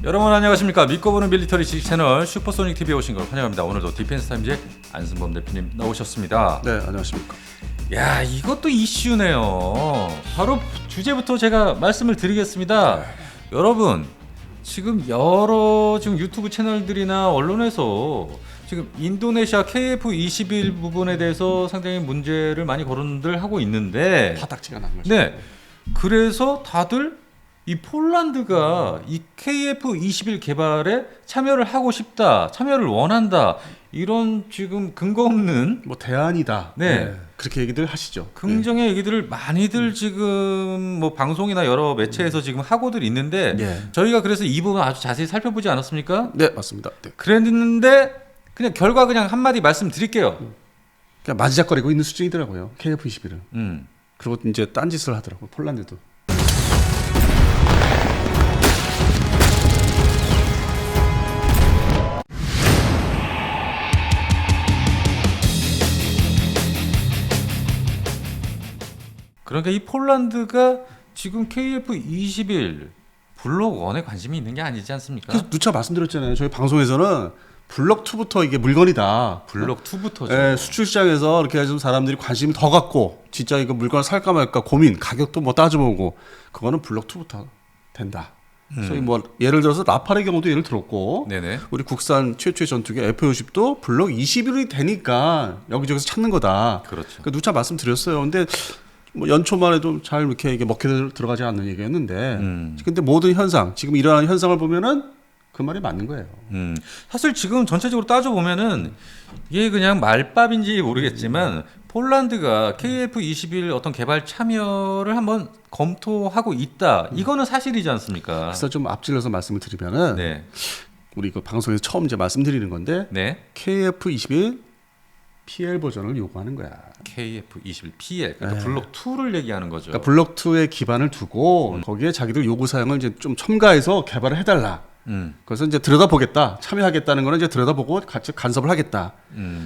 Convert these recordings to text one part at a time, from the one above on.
여러분 안녕하십니까. 믿고 보는 밀리터리 지식 채널 슈퍼소닉 TV에 오신 걸 환영합니다. 오늘도 디펜스 타임즈의 안승범 대표님 나오셨습니다. 네, 안녕하십니까. 야, 이것도 이슈네요. 바로 주제부터 제가 말씀을 드리겠습니다. 여러분, 지금 여러 유튜브 채널들이나 언론에서 지금 인도네시아 KF-21 부분에 대해서 상당히 문제를 많이 거론들 하고 있는데, 파닥지가 난 거죠. 네, 그래서 다들 이 폴란드가 이 KF-21 개발에 참여를 하고 싶다, 참여를 원한다, 이런 지금 근거 없는 뭐 대안이다. 네. 그렇게 얘기들 하시죠. 긍정의 얘기들을 많이들 지금 뭐 방송이나 여러 매체에서 지금 하고들 있는데 저희가 그래서 이 부분 아주 자세히 살펴보지 않았습니까? 네, 맞습니다. 네. 그랬는데 그냥 결과 그냥 한마디 말씀드릴게요. 그냥 마지작거리고 있는 수준이더라고요. KF-21은. 그리고 이제 딴짓을 하더라고요. 폴란드도. 그러니까 이 폴란드가 지금 KF-21 블록 1에 관심이 있는 게 아니지 않습니까? 그래서 누차 말씀드렸잖아요. 저희 방송에서는 블록 2부터 이게 물건이다. 블록 2부터죠. 네, 수출 시장에서 이렇게 좀 사람들이 관심이 더 갖고 진짜 이거 물건을 살까 말까 고민, 가격도 뭐 따져보고 그거는 블록 2부터 된다. 소위 뭐 예를 들어서 라팔의 경우도 예를 들었고, 네네. 우리 국산 최초의 전투기 F-50도 블록 21이 되니까 여기저기서 찾는 거다. 그렇죠. 그러니까 누차 말씀드렸어요. 근데 뭐 연초만 해도 잘 이렇게 이게 먹혀 들어가지 않는 얘기였는데, 근데 모든 현상, 지금 일어나는 현상을 보면은 그 말이 맞는 거예요. 사실 지금 전체적으로 따져보면은 이게 그냥 말밥인지 모르겠지만 폴란드가 KF-21 어떤 개발 참여를 한번 검토하고 있다. 이거는 사실이지 않습니까? 그래서 좀 앞질러서 말씀을 드리면은, 네. 우리 그 방송에서 처음 이제 말씀드리는 건데, 네. KF-21 PL 버전을 요구하는 거야. KF-21 PL, 그러니까 블록 2를 얘기하는 거죠. 그러니까 블록 2에 기반을 두고 거기에 자기들 요구 사항을 이제 좀 첨가해서 개발을 해달라. 그래서 이제 들여다보겠다, 참여하겠다는 거는 이제 들여다보고 같이 간섭을 하겠다.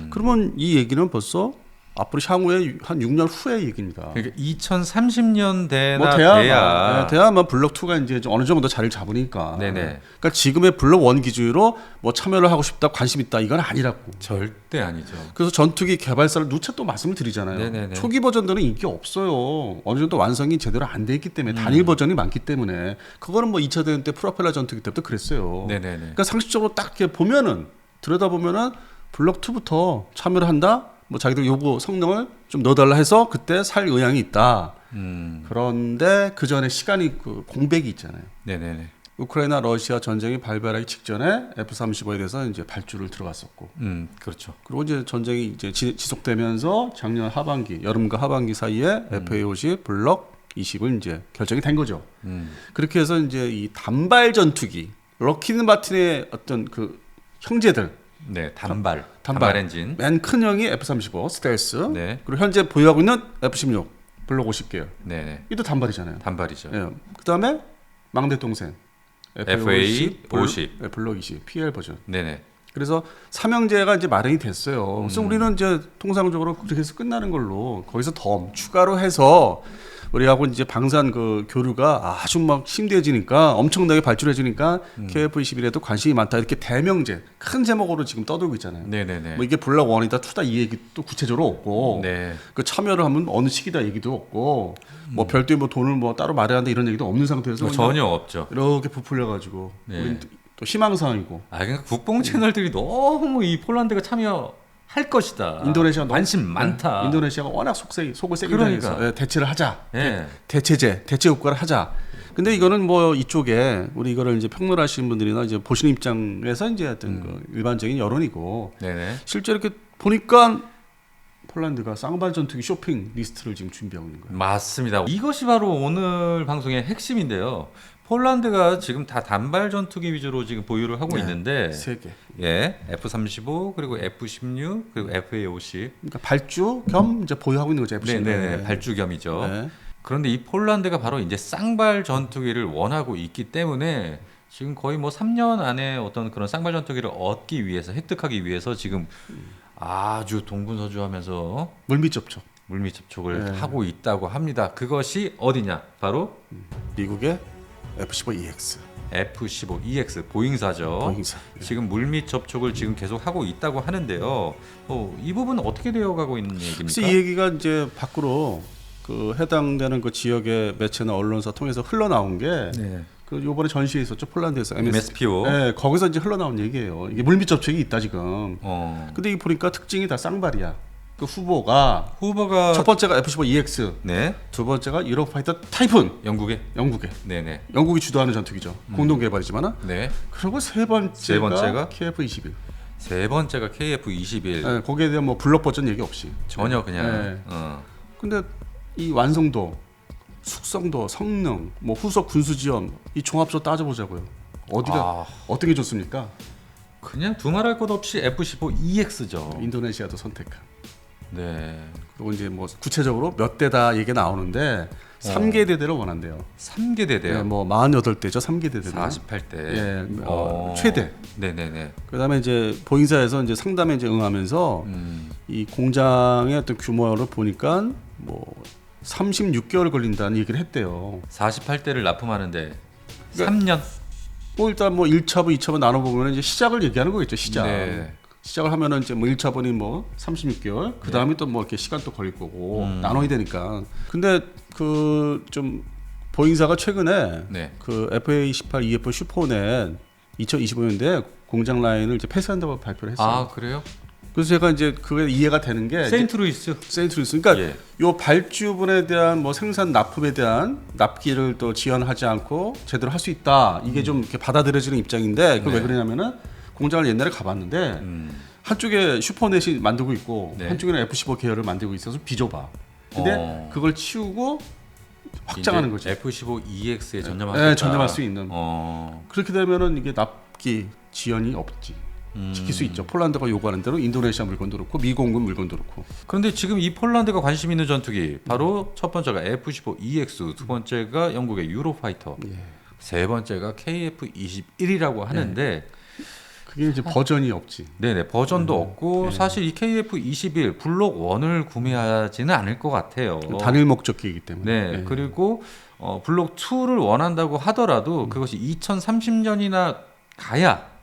그러면 이 얘기는 벌써 앞으로 향후에 한 6년 후의 얘기입니다. 그러니까 2030년대나 뭐 돼야 대야만 블록 2가 이제 좀 어느 정도 자리를 잡으니까. 네네. 그러니까 지금의 블록 1 기준으로 뭐 참여를 하고 싶다, 관심 있다 이건 아니라고. 절대 아니죠. 그래서 전투기 개발사를 누차 또 말씀을 드리잖아요. 네네네. 초기 버전들은 인기 없어요. 어느 정도 완성이 제대로 안 돼 있기 때문에 단일 버전이 많기 때문에 그거는 뭐 2차 대전 때 프로펠러 전투기 때부터 그랬어요. 네네네. 그러니까 상식적으로 딱 이렇게 보면은 들여다보면은 블록 2부터 참여를 한다. 뭐 자기들 요구 성능을 좀 넣어달라 해서 그때 살 의향이 있다. 그런데 그 전에 시간이 그 공백이 있잖아요. 네네네. 우크라이나 러시아 전쟁이 발발하기 직전에 F-35에 대해서 이제 발주를 들어갔었고. 그렇죠. 그리고 이제 전쟁이 이제 지속되면서 작년 하반기, 여름과 하반기 사이에 FA-50 블록 20은 이제 결정이 된 거죠. 그렇게 해서 이제 이 단발 전투기, 럭키드 마틴의 어떤 그 형제들, 네, 단발 엔진. 맨 큰 형이 F-35 스텔스, 네. 그리고 현재 보유하고 있는 F-16 블록 50개요. 네네. 이도 단발이잖아요. 단발이죠. 예. 그다음에 막내 동생 FA-50 블록 20 PL 버전. 네네. 그래서 삼형제가 이제 마련이 됐어요. 그래서 우리는 이제 통상적으로 그렇게 해서 끝나는 걸로 거기서 더 추가로 해서 우리하고 이제 방산 그 교류가 아주 막 심대해지니까 엄청나게 발전해지니까 KF-21에도 관심이 많다 이렇게 대명제 큰 제목으로 지금 떠들고 있잖아요. 네네네. 뭐 이게 블록 1이다 2다 이 얘기 또 구체적으로 없고 네. 그 참여를 하면 어느 시기다 얘기도 없고 뭐 별도의 뭐 돈을 뭐 따로 마련한다 이런 얘기도 없는 상태에서 전혀 없죠. 이렇게 부풀려가지고 네. 우린 또 희망사항이고. 그러니까 국뽕 채널들이 너무 이 폴란드가 참여할 것이다. 인도네시아 관심 많다. 인도네시아가 워낙 속을 세게 그러니까. 당해서 대체를 하자. 예. 대체 효과를 하자. 근데 이거는 뭐 이쪽에 우리 이거를 이제 평론하시는 분들이나 이제 보시는 입장에서 이제 어떤 그 일반적인 여론이고 네네. 실제 이렇게 보니까 폴란드가 쌍발 전투기 쇼핑 리스트를 지금 준비하고 있는 거예요. 맞습니다. 이것이 바로 오늘 방송의 핵심인데요. 폴란드가 지금 다 단발 전투기 위주로 지금 보유를 하고 있는데 3개. 예, F-35 그리고 F-16 그리고 FA-50. 그러니까 발주 겸 이제 보유하고 있는 거죠. F-16. 네네, 발주 겸이죠. 네. 그런데 이 폴란드가 바로 이제 쌍발 전투기를 원하고 있기 때문에 지금 거의 뭐 3년 안에 어떤 그런 쌍발 전투기를 얻기 위해서 획득하기 위해서 지금 아주 동분서주하면서 물밑 접촉. 물밑 접촉을 네. 하고 있다고 합니다. 그것이 어디냐? 바로 미국의 F-15EX. F-15EX 보잉사죠. 보잉사. 지금 물밑 접촉을 지금 계속 하고 있다고 하는데요. 이 부분은 어떻게 되어가고 있는 얘기입니까? 그래서 이 얘기가 이제 밖으로 그 해당되는 그 지역의 매체나 언론사 통해서 흘러나온 게 네. 그 요번에 전시회 있었죠. 폴란드에서 MSPO. 네, 거기서 이제 흘러나온 얘기예요. 이게 물밑 접촉이 있다 지금. 근데 이 보니까 특징이 다 쌍발이야. 그 후보가 첫 번째가 F-15EX, 네. 두 번째가 유로파이터 타이푼. 영국의. 네네. 네. 영국이 주도하는 전투기죠. 공동 개발이지만. 네. 그리고 세 번째가 KF-21. 세 번째가 KF-21. 네, 거기에 대한 뭐 블록 버전 얘기 없이. 전혀 그냥. 네. 근데 이 완성도, 숙성도, 성능, 뭐 후속 군수 지원 이 종합적으로 따져보자고요. 어디가 어떤 게 좋습니까? 그냥 두말할 것 없이 F-15EX죠. 인도네시아도 선택한. 네. 그리고 이제 뭐 구체적으로 몇 대다 얘기 나오는데 3개 대대를 원한대요. 3개 대대요. 네, 뭐 48대죠. 3개 대대. 48대. 예, 최대. 네네네. 그다음에 이제 보잉사에서 이제 상담에 이제 응하면서 이 공장의 어떤 규모를 보니까 뭐 36개월 걸린다는 얘기를 했대요. 48대를 납품하는데 3년. 뭐 일단 뭐 1차분, 2차분 나눠 보면 이제 시작을 얘기하는 거겠죠. 시작. 네. 시작을 하면은 이제 뭐 1차분이 뭐 36개월, 그 다음에 또 뭐 이렇게 시간 또 걸릴 거고 나눠야 되니까. 근데 그 좀 보잉사가 최근에 네. 그 FA18 EF 슈퍼넷 2025년도에 공장 라인을 이제 폐쇄한다고 발표를 했어요. 아 그래요? 그래서 제가 이제 그게 이해가 되는 게 세인트루이스. 세인트루이스. 그러니까 예. 요 발주분에 대한 뭐 생산 납품에 대한 납기를 또 지연하지 않고 제대로 할 수 있다. 이게 좀 이렇게 받아들여지는 입장인데 그게 왜 그러냐면은 공장을 옛날에 가봤는데 한쪽에 슈퍼넷이 만들고 있고 네. 한쪽에는 F-15 계열을 만들고 있어서 비좁아. 근데 그걸 치우고 확장하는 거지. F-15EX에 전념할 수 네, 있다. 전념할 수 있는. 그렇게 되면은 이게 납기 지연이 없지. 지킬 수 있죠. 폴란드가 요구하는 대로 인도네시아 물건도 그렇고 미공군 물건도 그렇고. 그런데 지금 이 폴란드가 관심 있는 전투기 바로 첫 번째가 F-15EX, 두 번째가 영국의 유로파이터, 세 번째가 KF-21이라고 하는데 그게 이제 버전이 없지. 네네 버전도 없고 사실 이 KF-21 블록 1을 구매하지는 않을 것 같아요. 단일 목적기이기 때문에. 네, 그리고 블록 2를 원한다고 하더라도 그것이 2030년이나 가야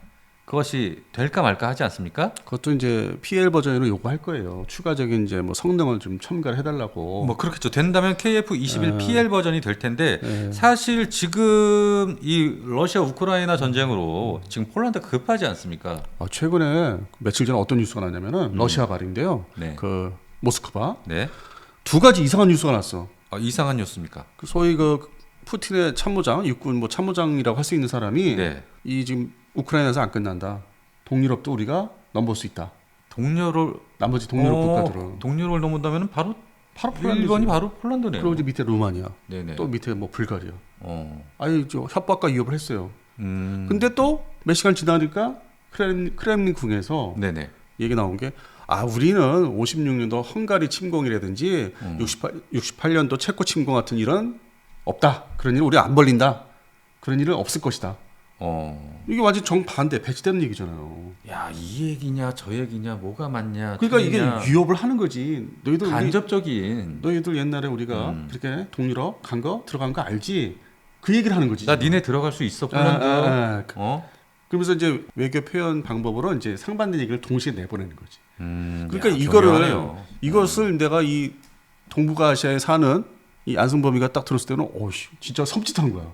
그것이 될까 말까 하지 않습니까? 그것도 이제 PL 버전으로 요구할 거예요. 추가적인 이제 뭐 성능을 좀 첨가를 해달라고. 뭐 그렇겠죠. 된다면 KF-21 PL 버전이 될 텐데 사실 지금 이 러시아 우크라이나 전쟁으로 지금 폴란드가 급하지 않습니까? 최근에 며칠 전에 어떤 뉴스가 나냐면은 러시아 발인데요. 네. 그 모스크바 네. 두 가지 이상한 뉴스가 났어. 이상한 뉴스입니까? 그 소위 그 푸틴의 참모장, 육군 뭐 참모장이라고 할 수 있는 사람이 네. 이 지금 우크라이나에서 안 끝난다. 동유럽도 우리가 넘볼 수 있다. 동료를 나머지 동유럽 국가들은. 동료를 넘는다면 바로 폴란드지. 1번이 바로 폴란드네요. 그리고 이제 밑에 루마니아, 네네. 또 밑에 뭐 불가리아. 어. 아니 저 협박과 위협을 했어요. 근데 또 몇 시간 지나니까 크렘린궁에서 네네. 얘기 나온 게 우리는 56년도 헝가리 침공이라든지 68년도 체코 침공 같은 일은 없다. 그런 일 우리 안 벌린다. 그런 일은 없을 것이다. 이게 완전 정반대 배치되는 얘기잖아요. 야, 이 얘기냐 저 얘기냐 뭐가 맞냐. 그러니까 틀리냐. 이게 위협을 하는 거지. 너희들 간접적인. 너희들 옛날에 우리가 그렇게 동유럽 간 거 들어간 거 알지? 그 얘기를 하는 거지. 나 니네 들어갈 수 있어 폴란드. 그러면서 이제 외교 표현 방법으로 이제 상반된 얘기를 동시에 내보내는 거지. 그러니까 야, 이거를 교묘하네요. 이것을 내가 이 동북아시아에 사는 이 안승범이가 딱 들었을 때는 진짜 섬찟한 거야.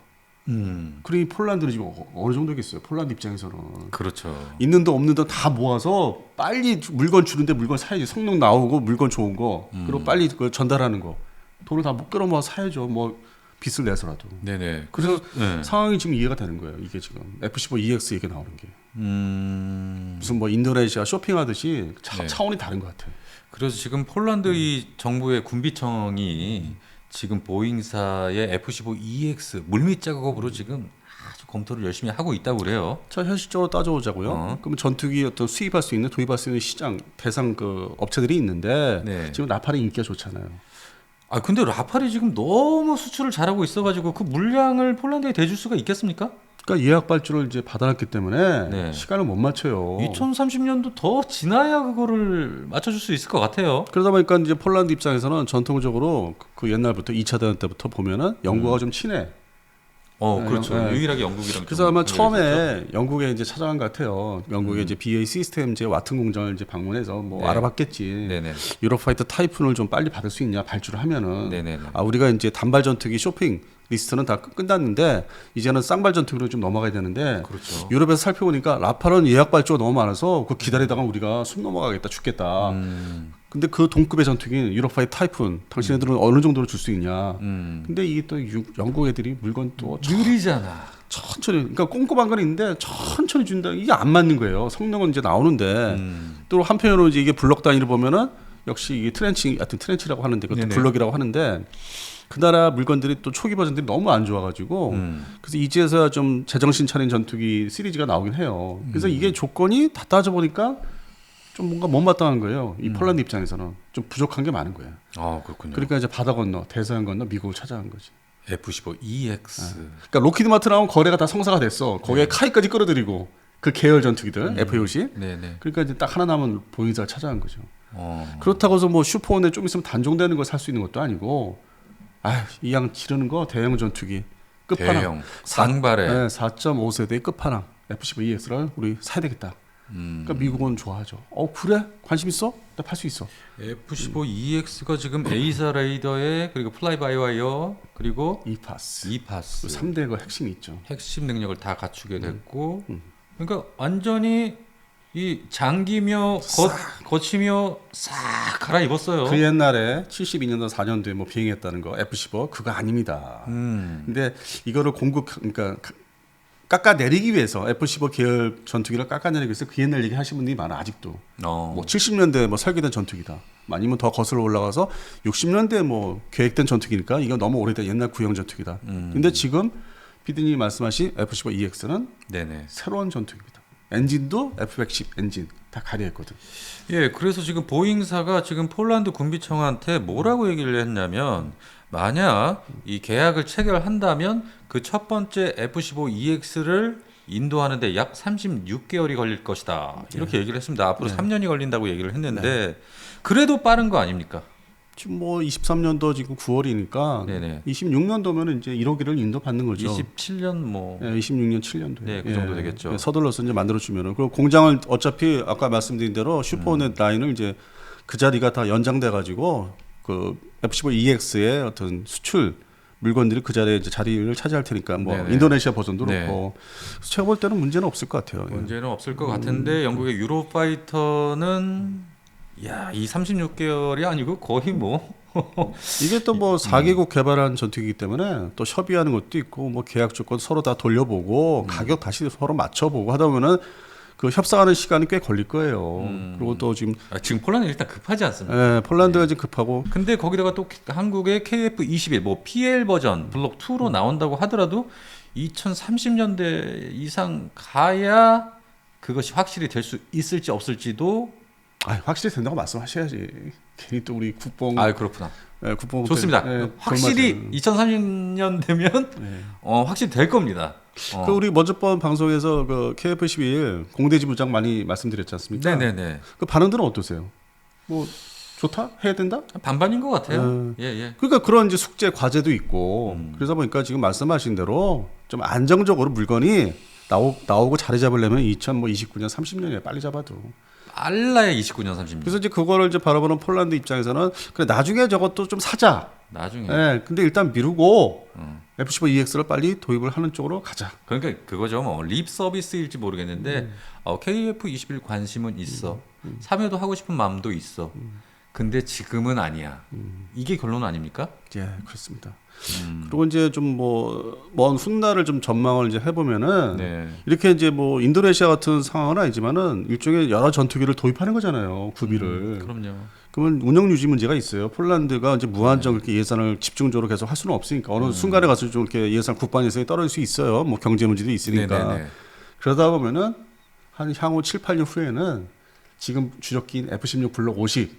그러니 폴란드는 지금 어느 정도겠어요. 폴란드 입장에서는 그렇죠. 있는도 없는도 다 모아서 빨리 물건 주는데 물건 사야지. 성능 나오고 물건 좋은 거 그리고 빨리 그 전달하는 거 돈을 다 못 끌어모아 사야죠. 뭐 빚을 내서라도. 네네. 그래서 네. 상황이 지금 이해가 되는 거예요. 이게 지금 F-15EX 얘기 나오는 게 무슨 뭐 인도네시아 쇼핑하듯이 차원이 다른 것 같아요. 그래서 지금 폴란드 이 정부의 군비청이 지금 보잉사의 F-15EX 물밑 작업으로 지금 아주 검토를 열심히 하고 있다고 그래요. 자, 현실적으로 따져보자고요. 그럼 전투기 어떤 수입할 수 있는 도입할 수 있는 시장 대상 그 업체들이 있는데 네. 지금 라팔이 인기가 좋잖아요. 근데 라팔이 지금 너무 수출을 잘하고 있어가지고 그 물량을 폴란드에 대줄 수가 있겠습니까? 그러니까 예약 발주를 이제 받아놨기 때문에 네. 시간을 못 맞춰요. 2030년도 더 지나야 그거를 맞춰줄 수 있을 것 같아요. 그러다 보니까 이제 폴란드 입장에서는 전통적으로 그 옛날부터 2차 대전 때부터 보면은 영국하고 좀 친해. 그렇죠. 네. 유일하게 영국이랑. 그래서 좀 아마 연결이 처음에 영국에 이제 찾아간 것 같아요. 영국에 이제 BAE 시스템 제 와튼 공장을 이제 방문해서 뭐 네. 알아봤겠지. 네네. 유로파이터 타이푼을 좀 빨리 받을 수 있냐 발주를 하면은 네네네. 우리가 이제 단발 전투기 쇼핑 리스트는 다 끝났는데 이제는 쌍발 전투기로 좀 넘어가야 되는데 그렇죠. 유럽에서 살펴보니까 라팔은 예약 발주가 너무 많아서 그 기다리다가 우리가 숨 넘어가겠다 죽겠다. 근데 그 동급의 전투기는 유로파이터 타이푼 당신네들은 어느 정도로 줄 수 있냐. 근데 이게 또 영국 애들이 물건 또 느리잖아. 천천히 그러니까 꼼꼼한 건 있는데 천천히 준다. 이게 안 맞는 거예요. 성능은 이제 나오는데 또 한편으로 이제 이게 블럭 단위를 보면은 역시 이게 트렌치라고 하는데 그것도 네네. 블럭이라고 하는데 그 나라 물건들이 또 초기 버전들이 너무 안 좋아가지고 그래서 이제서야 좀 제정신 차린 전투기 시리즈가 나오긴 해요. 그래서 이게 조건이 다 따져 보니까 좀 뭔가 못마땅한 거예요. 이 폴란드 입장에서는 좀 부족한 게 많은 거예요. 그렇군요. 그러니까 이제 바다 건너 대서양 건너 미국을 찾아간 거지. F-15EX. 그러니까 로키드 마트 나온 거래가 다 성사가 됐어. 거기에 카이까지 끌어들이고 그 계열 전투기들 F-50. 네네. 그러니까 이제 딱 하나 남은 보잉사를 찾아간 거죠. 어. 그렇다고 해서 뭐 슈퍼원에 좀 있으면 단종되는 걸 살 수 있는 것도 아니고 이 양 지르는 거 대형 전투기 끝판왕 대형 쌍발에. 네, 4.5세대 끝판왕 F-15EX를 우리 사야 되겠다. 그러니까 미국은 좋아하죠. 그래? 관심 있어? 나 팔 수 있어. F-15EX가 지금 에이사 레이더에 그리고 플라이 바이 와이어 그리고 이파스. 이파스 3대 그 핵심이 있죠. 핵심 능력을 다 갖추게 됐고 그러니까 완전히 이 장기며 거치며 싹 갈아입었어요. 그 옛날에 72년도 4년도에 뭐 비행했다는 거 F-15 그거 아닙니다. 근데 이거를 그러니까 깎아내리기 위해서 F-15 계열 전투기를 깎아내리기 위해서 그 옛날 얘기 하시는 분들이 많아 아직도. 뭐 70년대 뭐 설계된 전투기다. 아니면 더 거슬러 올라가서 60년대 뭐 계획된 전투기니까 이거 너무 오래된 옛날 구형 전투기다. 근데 지금 피디님이 말씀하신 F-15EX는 네네. 새로운 전투기입니다. 엔진도 F-110 엔진 다 가려했거든. 예, 그래서 지금 보잉사가 지금 폴란드 군비청한테 뭐라고 얘기를 했냐면 만약 이 계약을 체결한다면 그 첫 번째 F-15EX를 인도하는데 약 36개월이 걸릴 것이다. 이렇게 얘기를 했습니다. 앞으로 3년이 걸린다고 얘기를 했는데 그래도 빠른 거 아닙니까? 지금 뭐 23년도 지금 9월이니까 네네. 26년도면 이제 1호기를 인도 받는 거죠. 27년 뭐. 예, 26년 7년도에. 네, 그 정도 되겠죠. 서둘러서 이제 만들어 주면은 그리고 공장을 어차피 아까 말씀드린 대로 슈퍼넷 라인을 이제 그 자리가 다 연장돼 가지고 그 F-15EX의 어떤 수출 물건들이 그 자리에 이제 자리를 차지할 테니까 뭐 네네. 인도네시아 버전도 네. 그렇고 그래서 제가 볼 때는 문제는 없을 것 같아요. 예. 문제는 없을 것 같은데 영국의 유로파이터는 이 36개월이 아니고 거의 뭐 이게 또 뭐 4개국 개발한 전투기이기 때문에 또 협의하는 것도 있고 뭐 계약 조건 서로 다 돌려보고 가격 다시 서로 맞춰보고 하다 보면은 그 협상하는 시간이 꽤 걸릴 거예요. 그리고 또 지금 지금 폴란드 일단 급하지 않습니까? 예, 폴란드가 지금 급하고 근데 거기다가 또 한국의 KF-21 뭐 PL 버전 블록 2로 나온다고 하더라도 2030년대 이상 가야 그것이 확실히 될 수 있을지 없을지도 확실히 된다고 말씀하셔야지. 괜히 또 우리 국뽕 그렇구나. 국뽕 좋습니다. 확실히 2030년 되면 네. 확실히 될 겁니다. 그 우리 먼저 번 방송에서 그 KF-11 공대지 부장 많이 말씀드렸지 않습니까? 네네네. 그 반응들은 어떠세요? 뭐 좋다? 해야 된다? 반반인 것 같아요. 예. 그러니까 그런 이제 숙제 과제도 있고 그러다 보니까 지금 말씀하신 대로 좀 안정적으로 물건이 나오고 자리 잡으려면 2029년 30년이야 빨리 잡아도. 빨라야 29년 30년. 그래서 이제 그거를 이제 바라보는 폴란드 입장에서는 그래 나중에 저것도 좀 사자. 나중에. 예. 근데 일단 미루고 F-15EX를 빨리 도입을 하는 쪽으로 가자. 그러니까 그거죠. 뭐 립 서비스일지 모르겠는데 KF-21 관심은 있어. 참여도 하고 싶은 마음도 있어. 근데 지금은 아니야. 이게 결론 아닙니까? 예, 그렇습니다. 그리고 이제 좀 먼 훗날을 좀 전망을 이제 해보면은 네. 이렇게 이제 뭐 인도네시아 같은 상황은 아니지만은 일종의 여러 전투기를 도입하는 거잖아요. 구비를. 그럼요. 그러면 운영 유지 문제가 있어요. 폴란드가 이제 무한정 그렇게 예산을 집중적으로 계속 할 수는 없으니까 어느 순간에 가서 좀 이렇게 예산 국방 예산이 떨어질 수 있어요. 뭐 경제 문제도 있으니까. 네네네. 그러다 보면은 한 향후 7, 8년 후에는 지금 주력기인 F-16 블록 50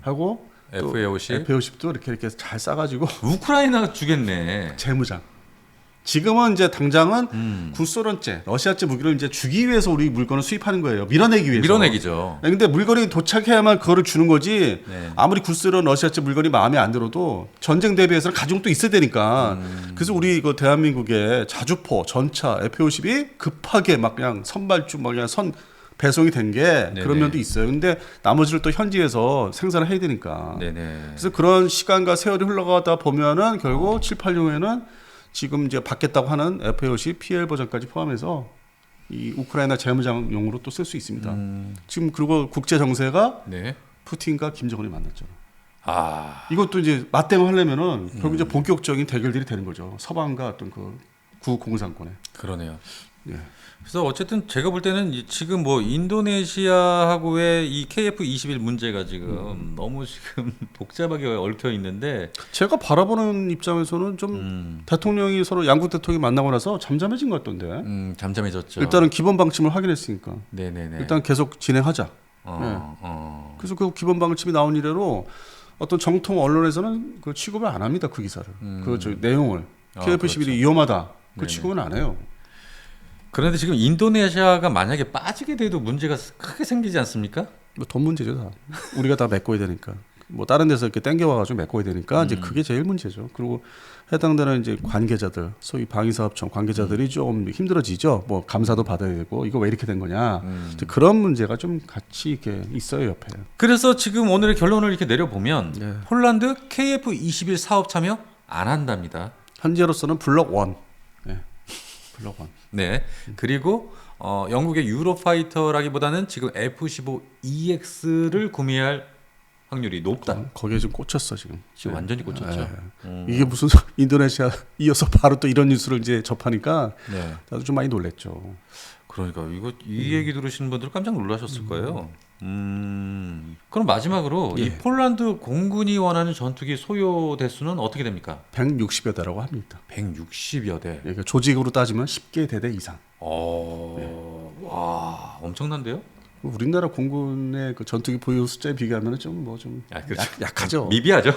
하고 FA50 F-50도 이렇게 잘 싸가지고 우크라이나 주겠네. 재무장 지금은 이제 당장은 구소련제, 러시아제 무기를 이제 주기 위해서 우리 물건을 수입하는 거예요. 밀어내기 위해서. 밀어내기죠. 근데 물건이 도착해야만 그거를 주는 거지. 네. 아무리 구소련, 러시아제 물건이 마음에 안 들어도 전쟁 대비해서는 가지고 또 있어야 되니까. 그래서 우리 그 대한민국의 자주포, 전차, F-50이 급하게 막 그냥 선발주 막 그냥 배송이 된 게 그런 면도 있어요. 근데 나머지를 또 현지에서 생산을 해야 되니까. 네네. 그래서 그런 시간과 세월이 흘러가다 보면은 결국 7, 8년에는 지금 이제 받겠다고 하는 F-50 PL 버전까지 포함해서 이 우크라이나 재무장용으로 또 쓸 수 있습니다. 지금 그리고 국제 정세가 네. 푸틴과 김정은이 만났죠. 아. 이것도 이제 맞대응 하려면은 결국 이제 본격적인 대결들이 되는 거죠. 서방과 어떤 그 구공산권에. 그러네요. 예. 그래서 어쨌든 제가 볼 때는 지금 뭐 인도네시아하고의 이 KF-21 문제가 지금 너무 지금 복잡하게 얽혀 있는데 제가 바라보는 입장에서는 좀 대통령이 서로 양국 대통령이 만나고 나서 잠잠해진 것 같던데. 잠잠해졌죠. 일단은 기본 방침을 확인했으니까. 네네네. 일단 계속 진행하자. 그래서 그 기본 방침이 나온 이래로 어떤 정통 언론에서는 그 취급을 안 합니다. 그 기사를. 그 저 내용을. KF-21이 그렇죠. 위험하다. 그 네네. 취급은 안 해요. 그런데 지금 인도네시아가 만약에 빠지게 돼도 문제가 크게 생기지 않습니까? 뭐 돈 문제죠 다. 우리가 다 메꿔야 되니까. 뭐 다른 데서 이렇게 땡겨와가지고 메꿔야 되니까 이제 그게 제일 문제죠. 그리고 해당되는 이제 관계자들, 소위 방위사업청 관계자들이 좀 힘들어지죠. 뭐 감사도 받아야 되고 이거 왜 이렇게 된 거냐. 이제 그런 문제가 좀 같이 이렇게 있어요 옆에. 그래서 지금 오늘의 결론을 이렇게 내려보면 네. 폴란드 KF-21 사업 참여 안 한답니다. 현재로서는 블록 1. 네. 블록 1. 네. 그리고 영국의 유로파이터라기보다는 지금 F-15EX를 구매할 확률이 높다. 거기에 좀 꽂혔어 지금. 지금 완전히 꽂혔죠. 이게 무슨 인도네시아 이어서 바로 또 이런 뉴스를 이제 접하니까 네. 나도 좀 많이 놀랬죠. 그러니까 이 얘기 들으시는 분들 깜짝 놀라셨을 거예요. 그럼 마지막으로 이 폴란드 공군이 원하는 전투기 소요 대수는 어떻게 됩니까? 160여 대라고 합니다. 160여 대. 그러니까 조직으로 따지면 10개 대대 이상. 와, 엄청난데요? 우리나라 공군의 그 전투기 보유 숫자에 비교하면 좀 그렇죠. 약하죠. 미비하죠.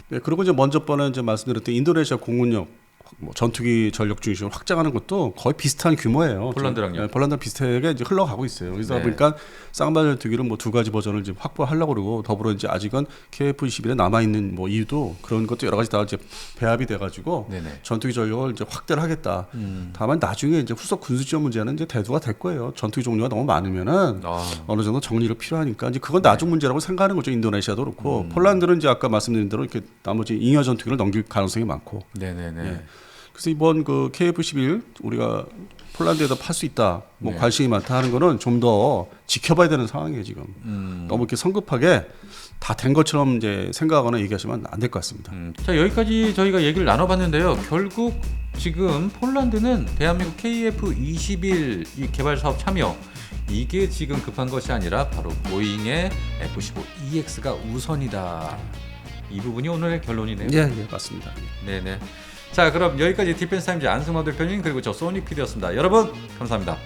네, 그리고 이제 먼저 번에 이제 말씀드렸던 인도네시아 공군력 뭐 전투기 전력 중심을 확장하는 것도 거의 비슷한 규모예요. 폴란드랑요? 네, 폴란드랑 비슷하게 이제 흘러가고 있어요. 그래서 네. 보니까 쌍발 전투기는 뭐 두 가지 버전을 이제 확보하려고 그러고 더불어 이제 아직은 KF-21에 남아 있는 뭐 이유도 그런 것도 여러 가지 다 이제 배합이 돼가지고 네네. 전투기 전력을 이제 확대를 하겠다. 다만 나중에 이제 후속 군수 지원 문제는 이제 대두가 될 거예요. 전투기 종류가 너무 많으면은 어느 정도 정리가 필요하니까 이제 그건 나중 문제라고 생각하는 거죠. 인도네시아도 그렇고 폴란드는 이제 아까 말씀드린 대로 이렇게 나머지 잉여 전투기를 넘길 가능성이 많고. 네네네. 예. 그래서 이번 그 KF-11 우리가 폴란드에다 팔 수 있다, 뭐 관심이 많다 하는 거는 좀 더 지켜봐야 되는 상황이에요 지금. 너무 이렇게 성급하게 다 된 것처럼 이제 생각하거나 얘기하시면 안 될 것 같습니다. 자, 여기까지 저희가 얘기를 나눠봤는데요. 결국 지금 폴란드는 대한민국 KF-21 이 개발 사업 참여 이게 지금 급한 것이 아니라 바로 보잉의 F-15EX가 우선이다. 이 부분이 오늘의 결론이네요. 예, 맞습니다. 네네. 자, 그럼 여기까지 디펜스 타임즈 안승환 대표님 그리고 저 소니 PD였습니다. 여러분 감사합니다.